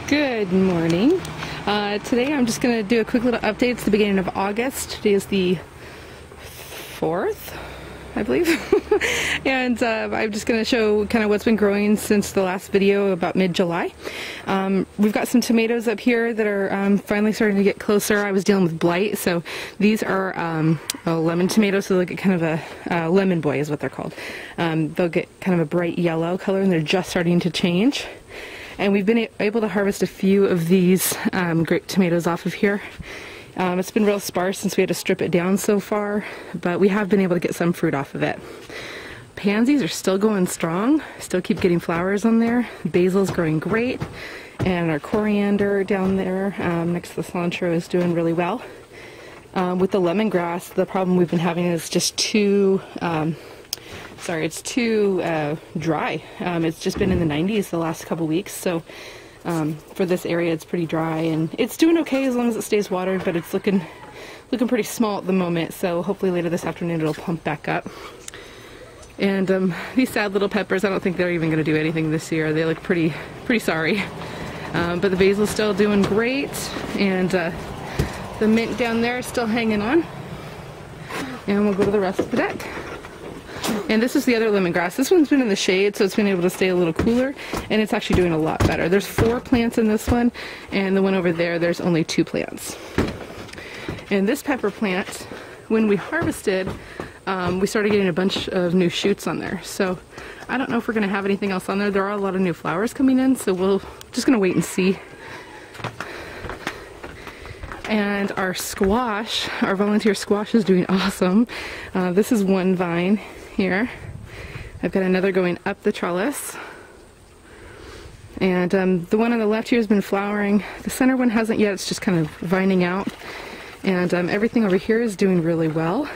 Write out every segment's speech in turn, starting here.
Good morning. Today I'm just going to do a quick little update. It's the beginning of August. Today is the 4th, I believe. And I'm just going to show kind of what's been growing since the last video about mid-July. We've got some tomatoes up here that are finally starting to get closer. I was dealing with blight, so these are lemon tomatoes, so they'll get kind of a lemon boy is what they're called. They'll get kind of a bright yellow color and they're just starting to change. And we've been able to harvest a few of these grape tomatoes off of here. It's been real sparse since we had to strip it down so far, but we have been able to get some fruit off of it. Pansies are still going strong, still keep getting flowers on there. Basil's growing great, and our coriander down there next to the cilantro is doing really well. With the lemongrass, the problem we've been having is just too it's too dry. It's just been in the 90s the last couple weeks, so for this area it's pretty dry, and it's doing okay as long as it stays watered, but it's looking pretty small at the moment, so hopefully later this afternoon it'll pump back up. And these sad little peppers, I don't think they're even going to do anything this year. They look pretty sorry. But the basil's still doing great, and the mint down there is still hanging on. And we'll go to the rest of the deck. And this is the other lemongrass. This one's been in the shade, so it's been able to stay a little cooler, and it's actually doing a lot better. There's 4 plants in this one, and the one over there, there's only 2 plants. And this pepper plant, when we harvested, we started getting a bunch of new shoots on there. So I don't know if we're going to have anything else on there. There are a lot of new flowers coming in, so we're just going to wait and see. And our squash, our volunteer squash, is doing awesome. This is one vine here. I've got another going up the trellis. And the one on the left here has been flowering. The center one hasn't yet, it's just kind of vining out. And everything over here is doing really well.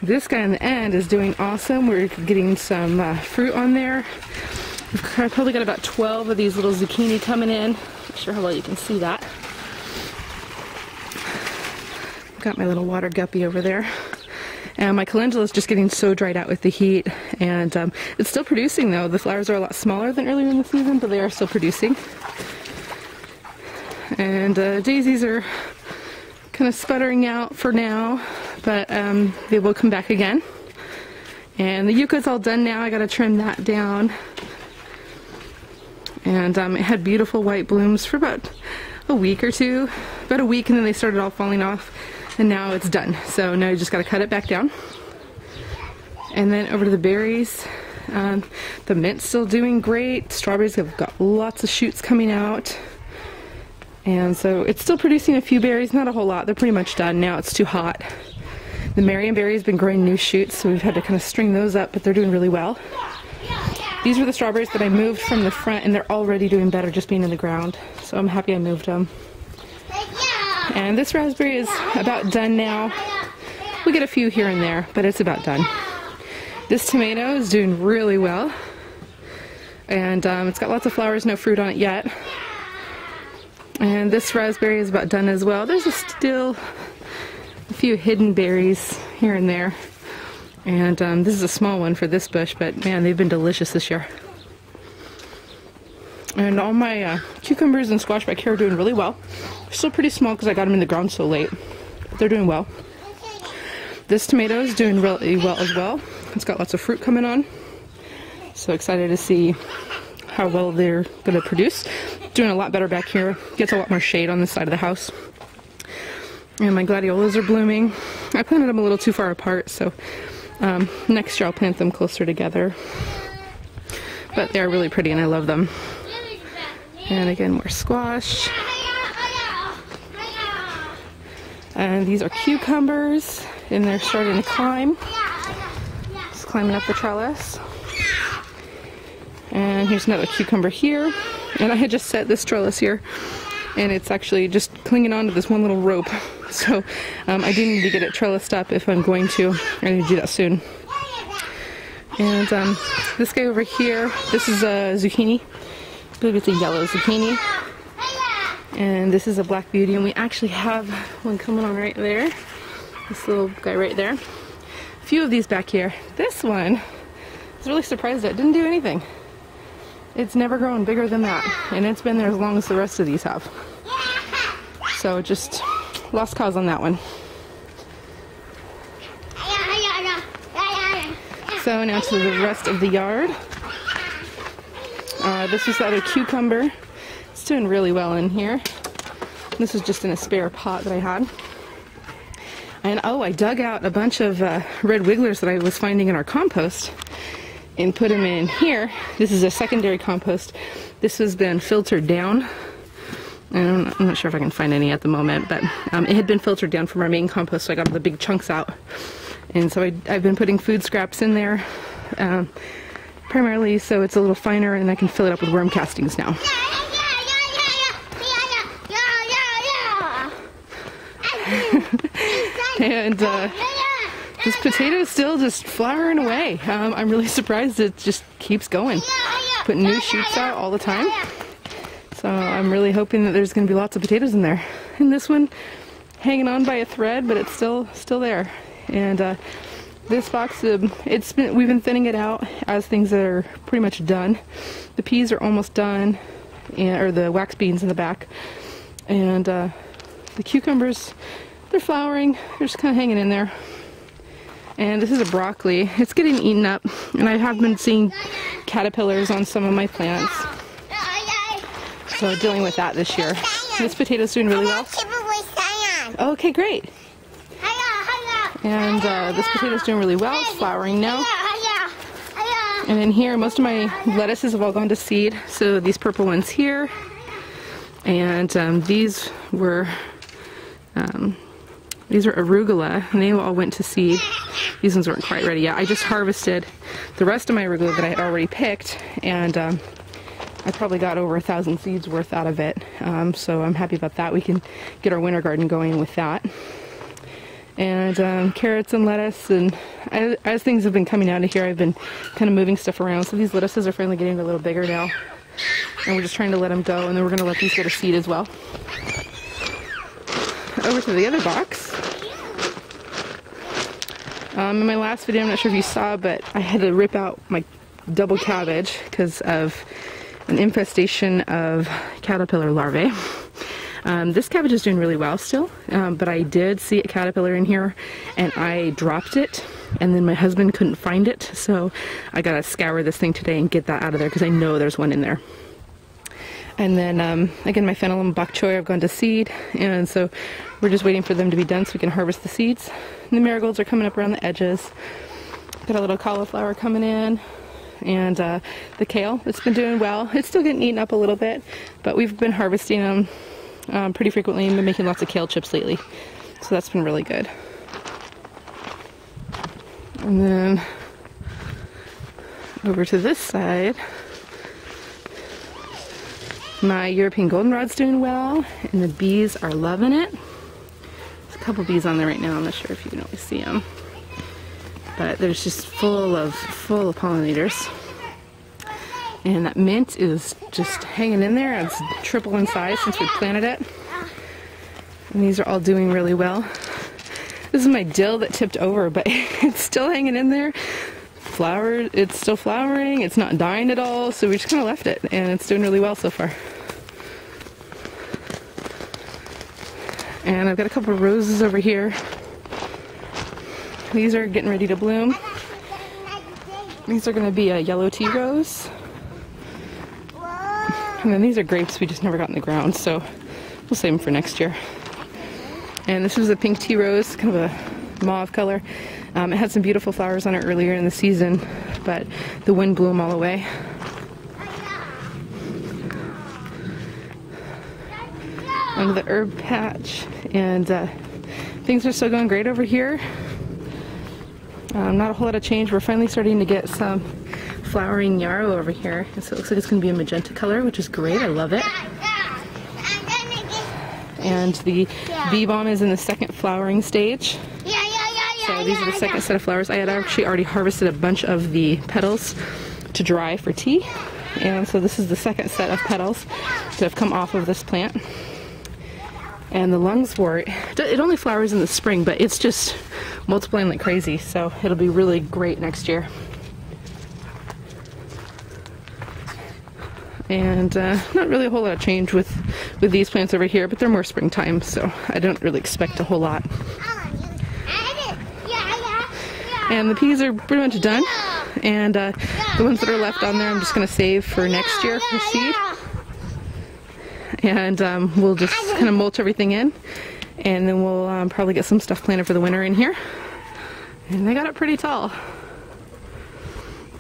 This guy on the end is doing awesome. We're getting some fruit on there. We've probably got about 12 of these little zucchini coming in. Not sure how well you can see that. Got my little water guppy over there. And my calendula is just getting so dried out with the heat, and it's still producing though. The flowers are a lot smaller than earlier in the season, but they are still producing. And daisies are kind of sputtering out for now, but they will come back again. And the yucca's all done now. I got to trim that down. And it had beautiful white blooms for about a week or two, about a week, and then they started all falling off. And now it's done. So now you just got to cut it back down. And then over to the berries. The mint's still doing great. Strawberries have got lots of shoots coming out. And so it's still producing a few berries, not a whole lot. They're pretty much done now. It's too hot. The Marionberry has been growing new shoots, so we've had to kind of string those up, but they're doing really well. These were the strawberries that I moved from the front, and they're already doing better just being in the ground. So I'm happy I moved them. And this raspberry is about done now. We get a few here and there, but it's about done. This tomato is doing really well. And it's got lots of flowers, no fruit on it yet. And this raspberry is about done as well. There's still a few hidden berries here and there. And this is a small one for this bush, but man, they've been delicious this year. And all my cucumbers and squash back here are doing really well. They're still pretty small because I got them in the ground so late. But they're doing well. This tomato is doing really well as well. It's got lots of fruit coming on. So excited to see how well they're going to produce. Doing a lot better back here. Gets a lot more shade on this side of the house. And my gladiolas are blooming. I planted them a little too far apart, so next year I'll plant them closer together. But they're really pretty and I love them. And again, more squash. And these are cucumbers, and they're starting to climb. Just climbing up the trellis. And here's another cucumber here. And I had just set this trellis here, and it's actually just clinging onto this one little rope. So I do need to get it trellised up if I'm going to. I need to do that soon. And this guy over here, this is a zucchini. I believe it's a yellow zucchini. And this is a black beauty, and we actually have one coming on right there. This little guy right there. A few of these back here. This one, I was really surprised that it didn't do anything. It's never grown bigger than that, and it's been there as long as the rest of these have. So just lost cause on that one. So now to the rest of the yard. This was the other cucumber. It's doing really well in here. This was just in a spare pot that I had. And oh, I dug out a bunch of red wigglers that I was finding in our compost and put them in here. This is a secondary compost. This has been filtered down. I'm not sure if I can find any at the moment, but it had been filtered down from our main compost, so I got the big chunks out. And so I've been putting food scraps in there, primarily so it's a little finer and I can fill it up with worm castings now. And this potato is still just flowering away. I'm really surprised it just keeps going. Putting new shoots out all the time. So I'm really hoping that there's going to be lots of potatoes in there. And this one hanging on by a thread, but it's still there. And this box, we've been thinning it out as things that are pretty much done. The peas are almost done, or the wax beans in the back. And the cucumbers, they're flowering. They're just kind of hanging in there. And this is a broccoli. It's getting eaten up, and I have been seeing caterpillars on some of my plants. So dealing with that this year. This potato's doing really well. Okay, great. And this potato's doing really well. It's flowering now. And in here, most of my lettuces have all gone to seed. So these purple ones here, and these were arugula, and they all went to seed. These ones weren't quite ready yet. I just harvested the rest of my arugula that I had already picked, and I probably got over 1,000 seeds worth out of it. So I'm happy about that. We can get our winter garden going with that. And carrots and lettuce, and as things have been coming out of here, I've been kind of moving stuff around. So these lettuces are finally getting a little bigger now, and we're just trying to let them go, and then we're going to let these go to seed as well. Over to the other box. In my last video, I'm not sure if you saw, but I had to rip out my double cabbage because of an infestation of caterpillar larvae. This cabbage is doing really well still, but I did see a caterpillar in here and I dropped it, and then my husband couldn't find it, so I gotta scour this thing today and get that out of there because I know there's one in there. And then again, my fennel and bok choy have gone to seed, and so we're just waiting for them to be done so we can harvest the seeds. And the marigolds are coming up around the edges. Got a little cauliflower coming in. And the kale, it's been doing well. It's still getting eaten up a little bit, but we've been harvesting them pretty frequently and been making lots of kale chips lately. So that's been really good. And then over to this side, my European goldenrod's doing well, and the bees are loving it. There's a couple bees on there right now. I'm not sure if you can always see them. But there's just full of pollinators. And that mint is just hanging in there. It's triple in size since we planted it. And these are all doing really well. This is my dill that tipped over, but it's still hanging in there. It's still flowering. It's not dying at all, so we just kind of left it, and it's doing really well so far. And I've got a couple of roses over here. These are getting ready to bloom. These are going to be a yellow tea rose. And then these are grapes we just never got in the ground, so we'll save them for next year. And this was a pink tea rose, kind of a mauve color. It had some beautiful flowers on it earlier in the season, but the wind blew them all away. Onto the herb patch, and things are still going great over here. Not a whole lot of change. We're finally starting to get some flowering yarrow over here. And so it looks like it's going to be a magenta color, which is great. I love it. And the bee balm is in the second flowering stage. So these are the second set of flowers. I had actually already harvested a bunch of the petals to dry for tea. And so this is the second set of petals that have come off of this plant. And the lungswort, it only flowers in the spring, but it's just multiplying like crazy, so it'll be really great next year. And not really a whole lot of change with these plants over here, but they're more springtime, so I don't really expect a whole lot. And the peas are pretty much done, and the ones that are left on there I'm just going to save for next year for seed. And we'll just kind of mulch everything in, and then we'll probably get some stuff planted for the winter in here. And they got up pretty tall.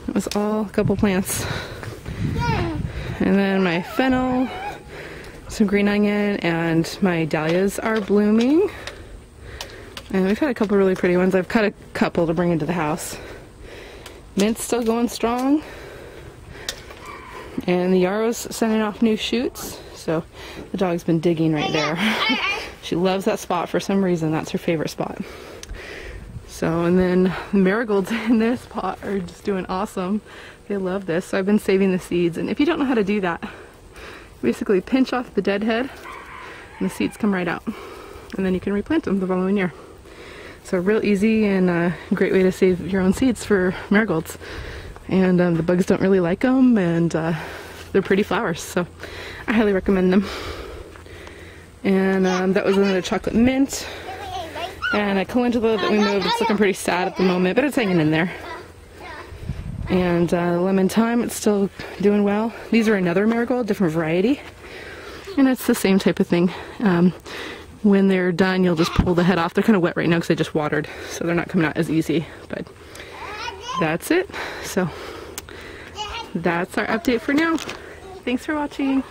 It was all a couple plants. And then my fennel, some green onion, and my dahlias are blooming. And we've had a couple really pretty ones. I've cut a couple to bring into the house. Mint's still going strong. And the yarrow's sending off new shoots. So the dog's been digging right there. She loves that spot for some reason. That's her favorite spot. So, and then the marigolds in this pot are just doing awesome. They love this. So I've been saving the seeds. And if you don't know how to do that, basically pinch off the dead head and the seeds come right out. And then you can replant them the following year. So real easy and a great way to save your own seeds for marigolds. And the bugs don't really like them, and they're pretty flowers. So I highly recommend them. And that was another chocolate mint. And a calendula that we moved. It's looking pretty sad at the moment, but it's hanging in there. And lemon thyme, it's still doing well. These are another marigold, different variety. And it's the same type of thing. When they're done, you'll just pull the head off. They're kind of wet right now because I just watered, so they're not coming out as easy. But that's it. So that's our update for now. Thanks for watching.